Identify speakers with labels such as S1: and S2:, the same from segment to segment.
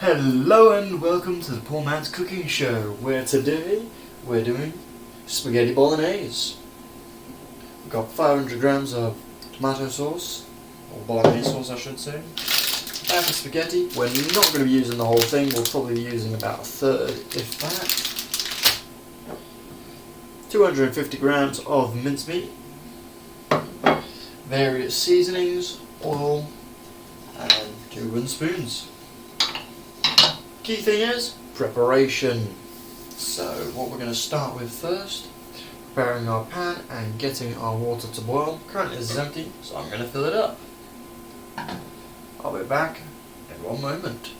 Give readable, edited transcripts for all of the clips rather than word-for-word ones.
S1: Hello and welcome to the Poor Man's Cooking Show, where today we're doing spaghetti bolognese. We've got 500 grams of tomato sauce, or bolognese sauce I should say. And for spaghetti, we're not going to be using the whole thing, we'll probably be using about a third, if that. 250 grams of mincemeat, various seasonings, oil, and 2 wooden spoons. Key thing is preparation. So what we're going to start with first, preparing our pan and getting our water to boil. Currently this is empty, so I'm going to fill it up. I'll be back in one moment.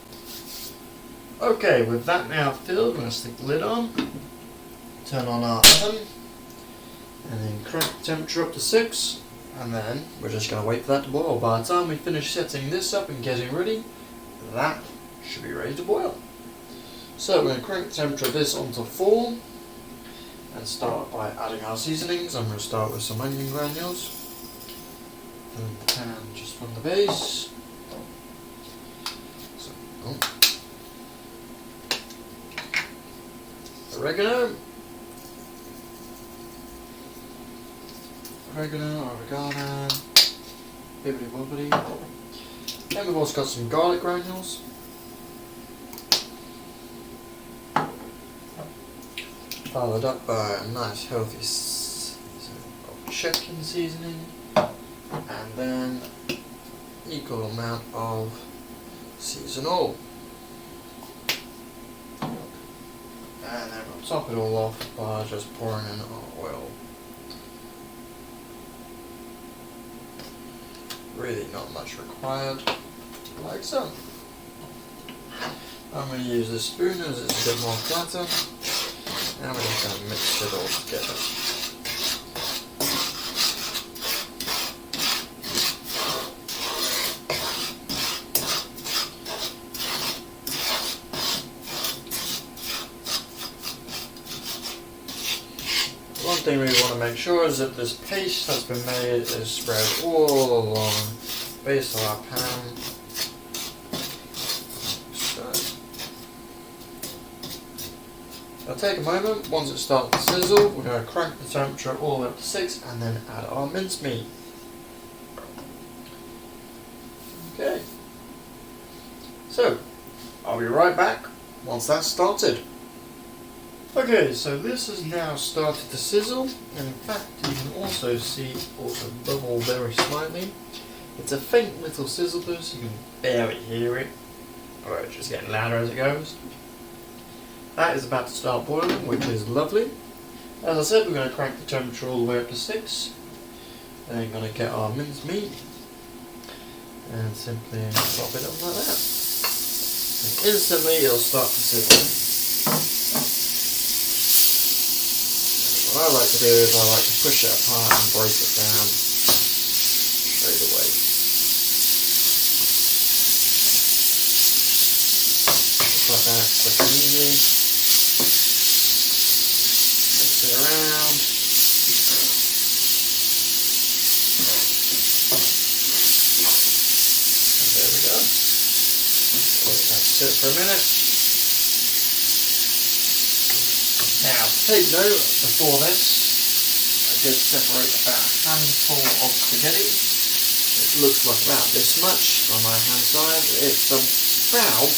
S1: Okay, with that now filled, we're going to stick the lid on, turn on our oven, and then crank the temperature up to 6, and then we're just going to wait for that to boil. By the time we finish setting this up and getting ready, that should be ready to boil. So we're going to crank the temperature of this onto 4 and start by adding our seasonings. I'm going to start with some onion granules, fill the pan just from the base. So, oregano, oregano, bibbidi bobbidi. Then we've also got some garlic granules. Followed up by a nice healthy chicken seasoning, and then equal amount of seasonal. And then we'll top it all off by just pouring in our oil. Really not much required, like so. I'm going to use this spoon as it's a bit more flatter. Now we're just going to mix it all together. One thing we want to make sure is that this paste that's been made is spread all along the base of our pan. It'll take a moment. Once it starts to sizzle, we're going to crank the temperature all the way up to 6 and then add our mincemeat. Okay. So, I'll be right back once that's started. Okay, so this has now started to sizzle, and in fact you can also see it also bubble very slightly. It's a faint little sizzle though, so you can barely hear it, or it's just getting louder as it goes. That is about to start boiling, which is lovely. As I said, we're going to crank the temperature all the way up to 6. Then we're going to get our mincemeat and simply pop it up like that. And instantly it'll start to sizzle. And what I like to do is I like to push it apart and break it down straight away. Just like that, quick and easy. Mix it around. And there we go. Let that sit for a minute. Now, take note, before this, I did separate about a handful of spaghetti. It looks like about this much on my hand side. It's about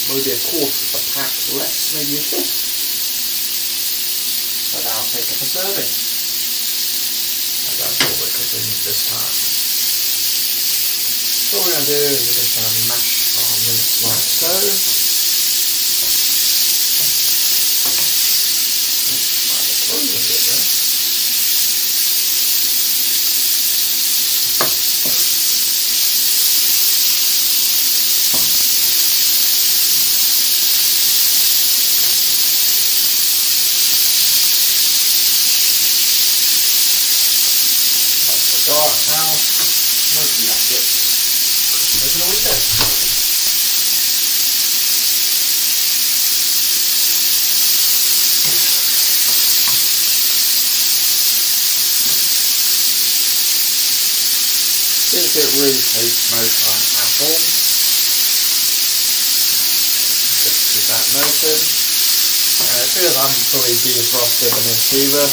S1: maybe a quarter of a pack less, maybe a fifth. But I'll take up a serving. And that's what we're cooking this time. So what we're going to do is we're just going to mash our mince like so. How smoothly that gets moving all day. This bit really tastes most like apple. melted. Because I haven't fully defrosted the mince either,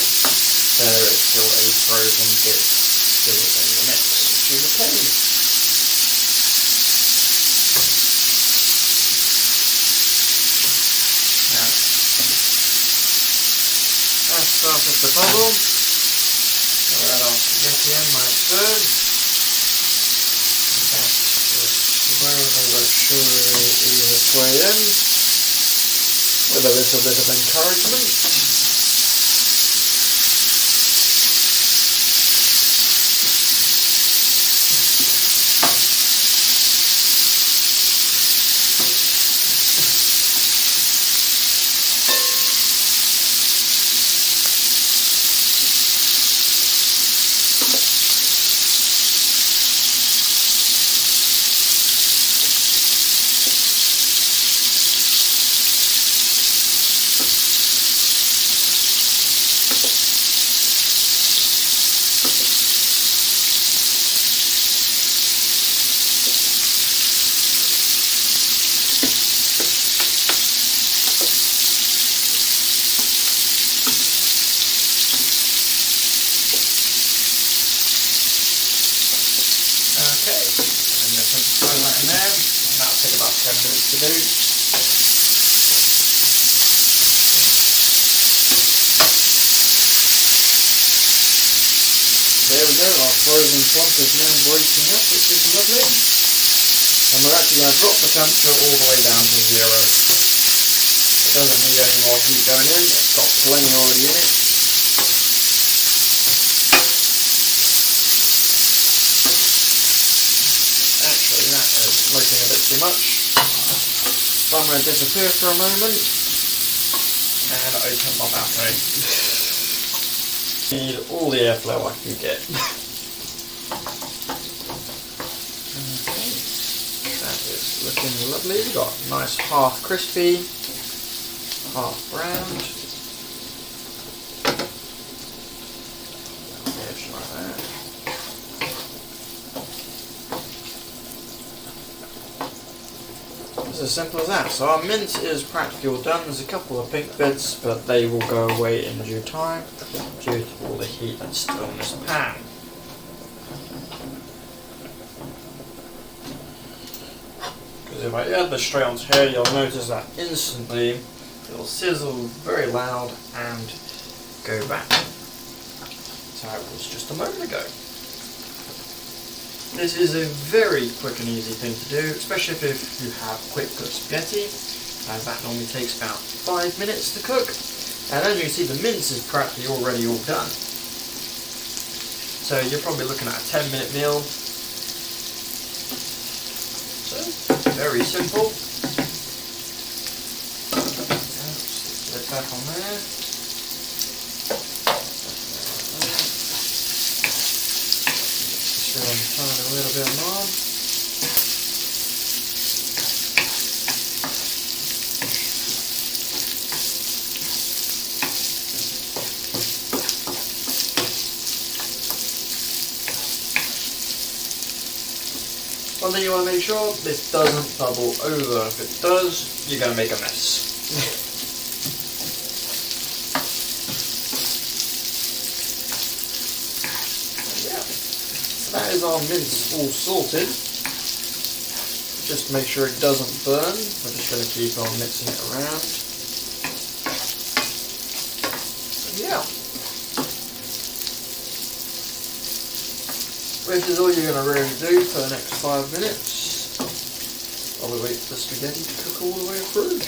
S1: there is still a frozen bit still in the mix, which is okay. Now, that started to bubble. I'll add our spaghetti in my spoon. That's just slowly but surely ease its way in, with a little bit of encouragement. About 10 minutes to do. There we go, our frozen plump is now breaking up, which is lovely. And we're actually going to drop the temperature all the way down to 0. It doesn't need any more heat going in, it's got plenty already in it. Actually, that is smoking a bit too much. So I'm going to disappear for a moment and open my balcony. Need all the airflow I can get. Okay, that is looking lovely. We've got nice half crispy, half browned. Just like that. It's as simple as that. So our mince is practically all done. There's a couple of pink bits, but they will go away in due time due to all the heat that's still in this pan. Because if I add this straight onto here, you'll notice that instantly it'll sizzle very loud and go back. So it was just a moment ago. This is a very quick and easy thing to do, especially if you have quick cooked spaghetti, as that normally takes about 5 minutes to cook. And as you can see, the mince is practically already all done. So you're probably looking at a 10-minute meal. So, very simple. Stick it back on there. Turn a little bit more. One thing you want to make sure, this doesn't bubble over. If it does, you're going to make a mess. That is our mince all sorted. Just make sure it doesn't burn. We're just going to keep on mixing it around. And yeah. This is all you're going to really do for the next 5 minutes. While we wait for the spaghetti to cook all the way through.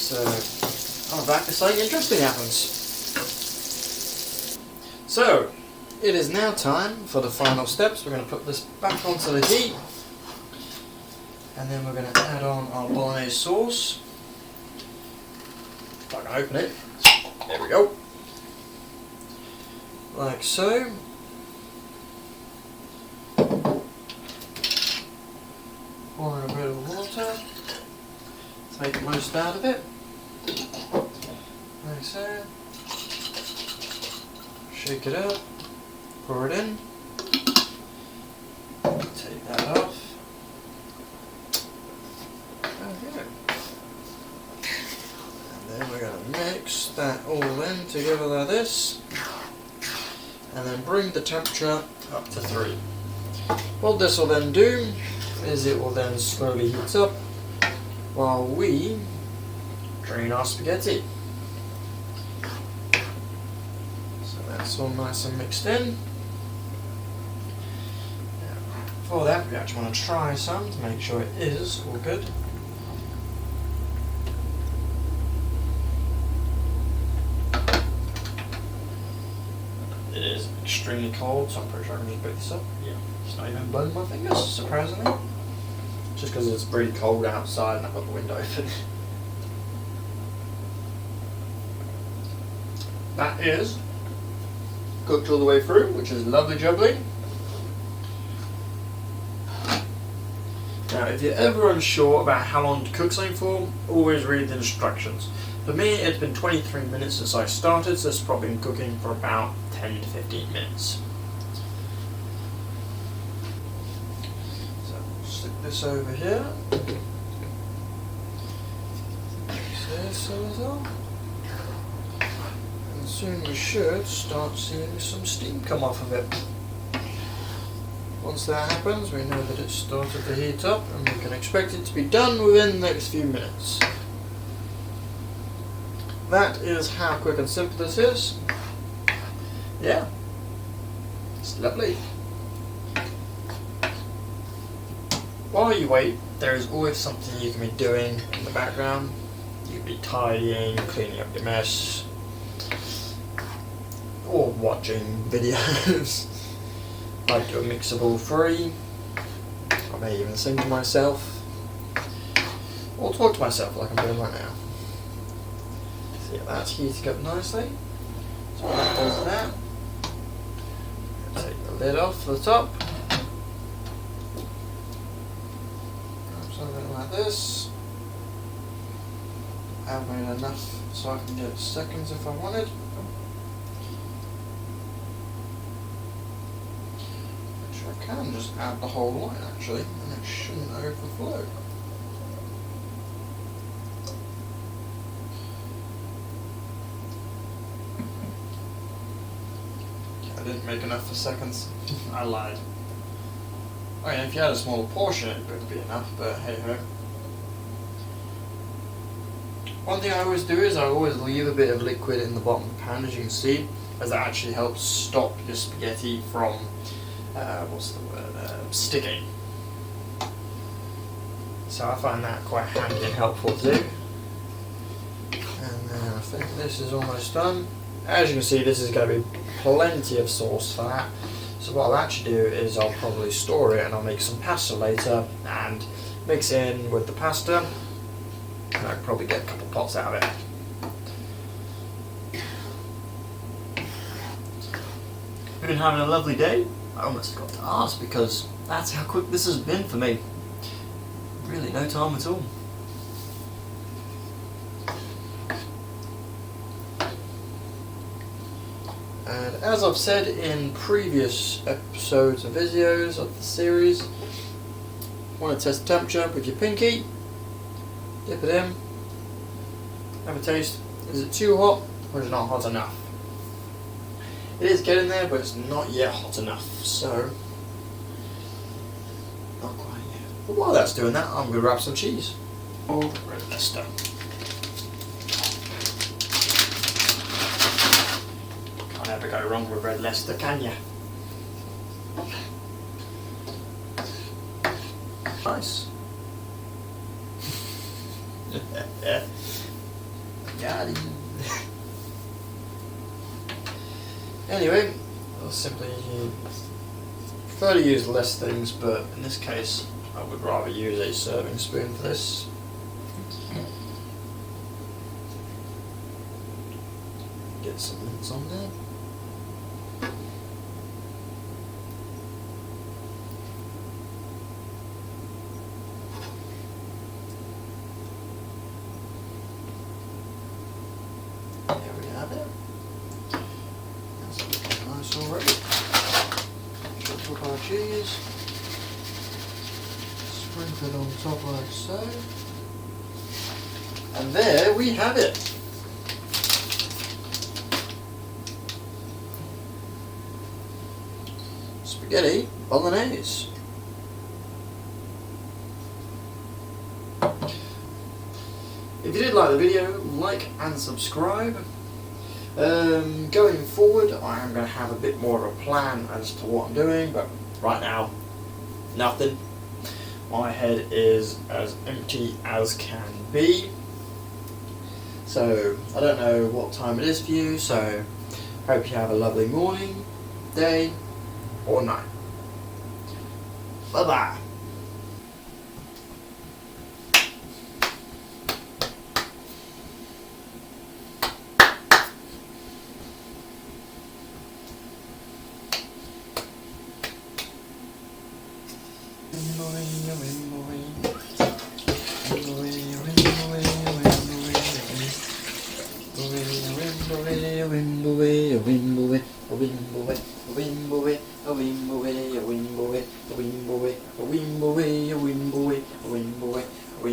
S1: So, I'm back if something interesting happens. So, it is now time for the final steps. We're going to put this back onto the heat, and then we're going to add on our bolognese sauce. If I can open it. There we go. Like so. Pour in a bit of water. Take the most out of it. Like so. Shake it up, pour it in, take that off, go. And then we're going to mix that all in together like this, and then bring the temperature up to 3. What this will then do is it will then slowly heat up while we drain our spaghetti. So that's all nice and mixed in. Now, for that we actually want to try some to make sure it is all good. It is extremely cold, so I'm pretty sure I can just pick this up. Yeah, it's not even burning my fingers, surprisingly. Just because it's pretty cold outside and I've got the window open. That is cooked all the way through, which is lovely jubbly. Now, if you're ever unsure about how long to cook something for, always read the instructions. For me, it's been 23 minutes since I started, so it's probably been cooking for about 10 to 15 minutes. So, stick this over here. Mix this a little. And soon we should start seeing some steam come off of it. Once that happens, we know that it's started to heat up, and we can expect it to be done within the next few minutes. That is how quick and simple this is. Yeah, it's lovely. While you wait, there is always something you can be doing in the background. You could be tidying, cleaning up your mess, or watching videos. I might do a mix of all three. I may even sing to myself, or talk to myself like I'm doing right now. So yeah, that's heating up nicely. So when that does that, take the lid off the top. Grab something like this. I've made enough so I can get seconds if I wanted. I can just add the whole line actually, and it shouldn't overflow. I didn't make enough for seconds. I lied. I mean, if you had a smaller portion it would be enough, but hey ho. One thing I always do is I always leave a bit of liquid in the bottom of the pan, as you can see, as that actually helps stop your spaghetti from sticking. So I find that quite handy and helpful too. And then I think this is almost done. As you can see, this is going to be plenty of sauce for that. So what I'll actually do is I'll probably store it and I'll make some pasta later and mix it in with the pasta. And I can probably get a couple of pots out of it. We've been having a lovely day. I almost forgot to ask because that's how quick this has been for me. Really no time at all. And as I've said in previous episodes and videos of the series, want to test the temperature with your pinky, dip it in, have a taste. Is it too hot or is it not hot enough? It is getting there, but it's not yet hot enough, so not quite yet. But while that's doing that, I'm going to wrap some cheese. Or red Leicester. Can't ever go wrong with red Leicester, can you? Nice. Got him. Anyway, I'll simply prefer to use less things, but in this case I would rather use a serving spoon for this. Get some mince on there. There we have it. Nice already. Chop up our cheese. Sprinkle it on top like so. And there we have it. Spaghetti bolognese. If you did like the video, like and subscribe. Going forward, I am going to have a bit more of a plan as to what I'm doing, but right now, nothing. My head is as empty as can be. So, I don't know what time it is for you, so hope you have a lovely morning, day, or night. Bye bye. Wimble,